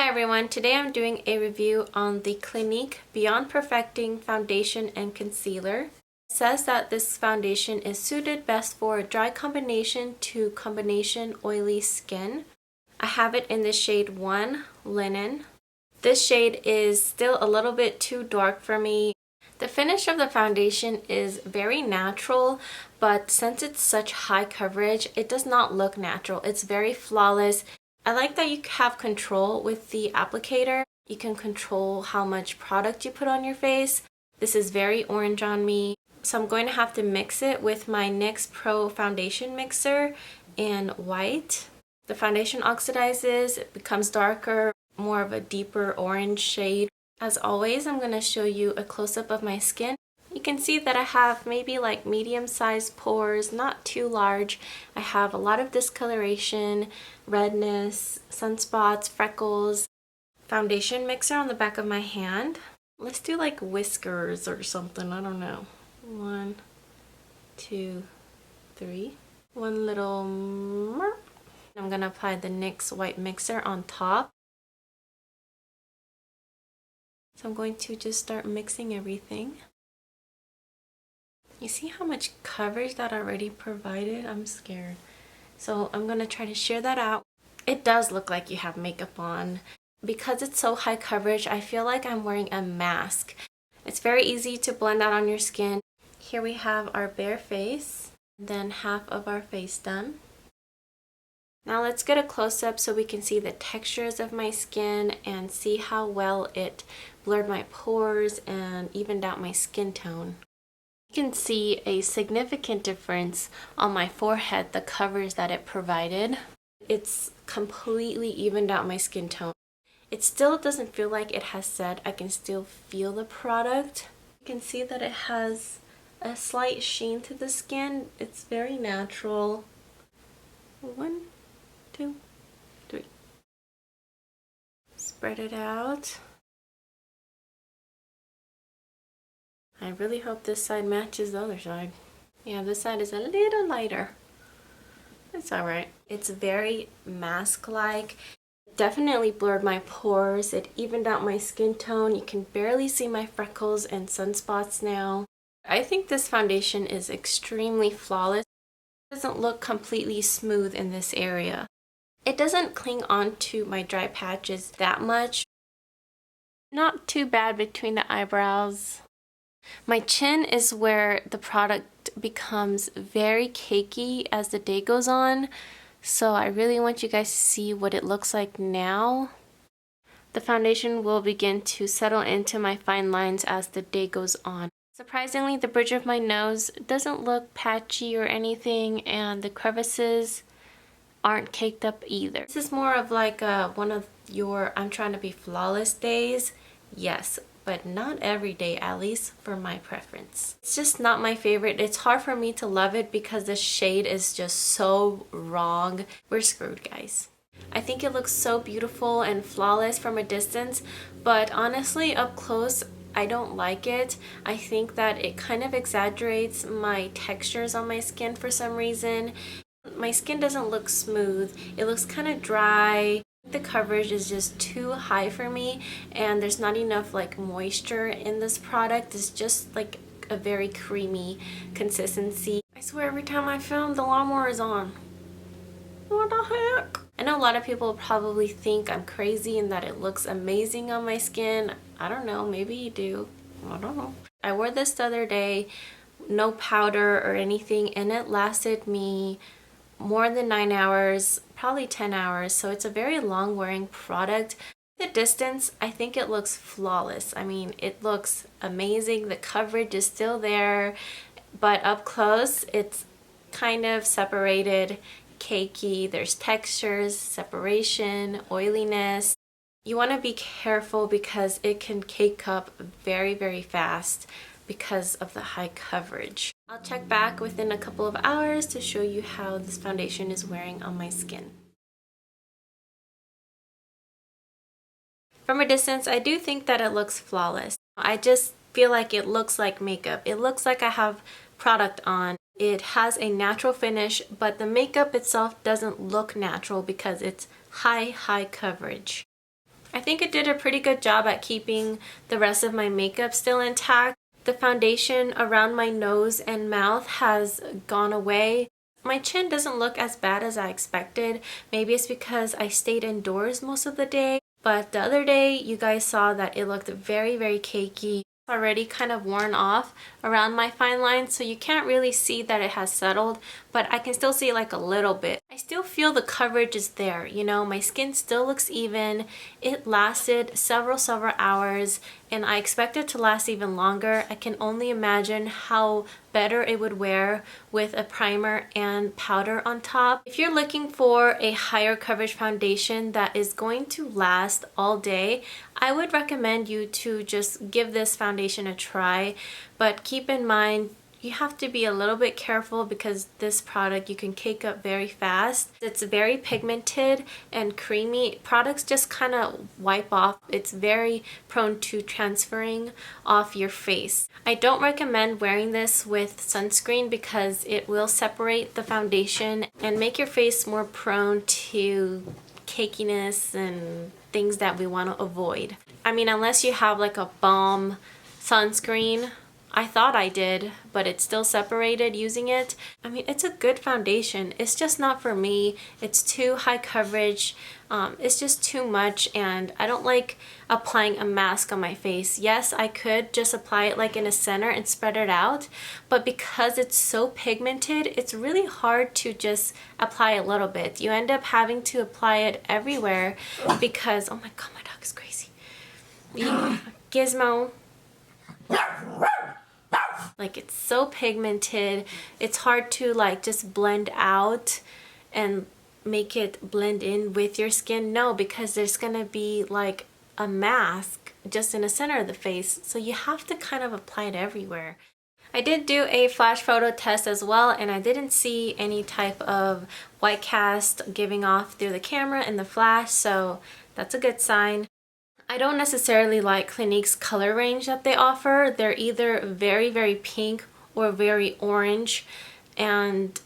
Hi everyone, today I'm doing a review on the Clinique Beyond Perfecting Foundation and Concealer. It says that this foundation is suited best for dry combination to combination oily skin. I have it in the shade 1 Linen. This shade is still a little bit too dark for me. The finish of the foundation is very natural, but since it's such high coverage, it does not look natural. It's very flawless. I like that you have control with the applicator. You can control how much product you put on your face. This is very orange on me, so I'm going to have to mix it with my NYX Pro foundation mixer in white. The foundation oxidizes, it becomes darker, more of a deeper orange shade. As always, I'm going to show you a close-up of my skin. You can see that I have maybe like medium-sized pores, not too large. I have a lot of discoloration, redness, sunspots, freckles. Foundation mixer on the back of my hand. Let's do like whiskers or something, I don't know. 1, 2, 3. One little merp. I'm going to apply the NYX white mixer on top. So I'm going to just start mixing everything. You see how much coverage that already provided? I'm scared. So I'm going to try to shear that out. It does look like you have makeup on. Because it's so high coverage, I feel like I'm wearing a mask. It's very easy to blend out on your skin. Here we have our bare face, then half of our face done. Now let's get a close-up so we can see the textures of my skin and see how well it blurred my pores and evened out my skin tone. You can see a significant difference on my forehead, the coverage that it provided. It's completely evened out my skin tone. It still doesn't feel like it has set. I can still feel the product. You can see that it has a slight sheen to the skin. It's very natural. 1, 2, 3. Spread it out. I really hope this side matches the other side. Yeah, this side is a little lighter. It's alright. It's very mask-like. Definitely blurred my pores. It evened out my skin tone. You can barely see my freckles and sunspots now. I think this foundation is extremely flawless. It doesn't look completely smooth in this area. It doesn't cling on to my dry patches that much. Not too bad between the eyebrows. My chin is where the product becomes very cakey as the day goes on, so I really want you guys to see what it looks like now. The foundation will begin to settle into my fine lines as the day goes on. Surprisingly, the bridge of my nose doesn't look patchy or anything, and the crevices aren't caked up either. This is more of like one of your I'm trying to be flawless days. Yes, but not every day, at least for my preference. It's just not my favorite. It's hard for me to love it because the shade is just so wrong. We're screwed, guys. I think it looks so beautiful and flawless from a distance, but honestly, up close, I don't like it. I think that it kind of exaggerates my textures on my skin for some reason. My skin doesn't look smooth. It looks kind of dry. The coverage is just too high for me, and there's not enough like moisture in this product. It's just like a very creamy consistency. I swear every time I film, the lawnmower is on. What the heck? I know a lot of people probably think I'm crazy and that it looks amazing on my skin. I don't know, maybe you do. I don't know. I wore this the other day, no powder or anything, and it lasted me more than 9 hours, probably 10 hours, so it's a very long wearing product. The distance, I think it looks flawless. I mean, it looks amazing. The coverage is still there, but up close, it's kind of separated, cakey. There's textures, separation, oiliness. You want to be careful because it can cake up very, very fast because of the high coverage. I'll check back within a couple of hours to show you how this foundation is wearing on my skin. From a distance, I do think that it looks flawless. I just feel like it looks like makeup. It looks like I have product on. It has a natural finish, but the makeup itself doesn't look natural because it's high coverage. I think it did a pretty good job at keeping the rest of my makeup still intact. The foundation around my nose and mouth has gone away. My chin doesn't look as bad as I expected. Maybe it's because I stayed indoors most of the day. But the other day, you guys saw that it looked very, very cakey. Already kind of worn off around my fine lines, so you can't really see that it has settled, but I can still see like a little bit. I still feel the coverage is there, you know, my skin still looks even. It lasted several hours, and I expect it to last even longer. I can only imagine how better it would wear with a primer and powder on top. If you're looking for a higher coverage foundation that is going to last all day, I would recommend you to just give this foundation a try, but keep in mind you have to be a little bit careful because this product you can cake up very fast. It's very pigmented and creamy. Products just kind of wipe off. It's very prone to transferring off your face. I don't recommend wearing this with sunscreen because it will separate the foundation and make your face more prone to cakiness and things that we want to avoid. I mean, unless you have like a balm sunscreen. I thought I did, but it's still separated using it. I mean, it's a good foundation. It's just not for me. It's too high coverage. It's just too much, and I don't like applying a mask on my face. Yes, I could just apply it like in a center and spread it out, but because it's so pigmented, it's really hard to just apply a little bit. You end up having to apply it everywhere because, oh my god, my dog is crazy. Gizmo. Like, it's so pigmented, it's hard to like just blend out and make it blend in with your skin. No, because there's gonna be like a mask just in the center of the face, so you have to kind of apply it everywhere. I did do a flash photo test as well, and I didn't see any type of white cast giving off through the camera in the flash, so that's a good sign. I don't necessarily like Clinique's color range that they offer. They're either very, very pink or very orange, and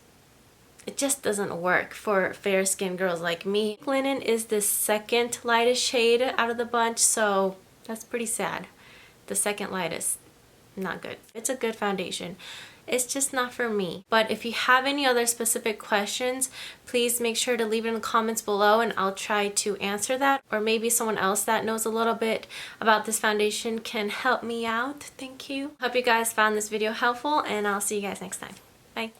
it just doesn't work for fair skinned girls like me. Linen is the second lightest shade out of the bunch, so that's pretty sad. The second lightest, not good. It's a good foundation. It's just not for me. But if you have any other specific questions, please make sure to leave it in the comments below and I'll try to answer that. Or maybe someone else that knows a little bit about this foundation can help me out. Thank you. Hope you guys found this video helpful, and I'll see you guys next time. Bye.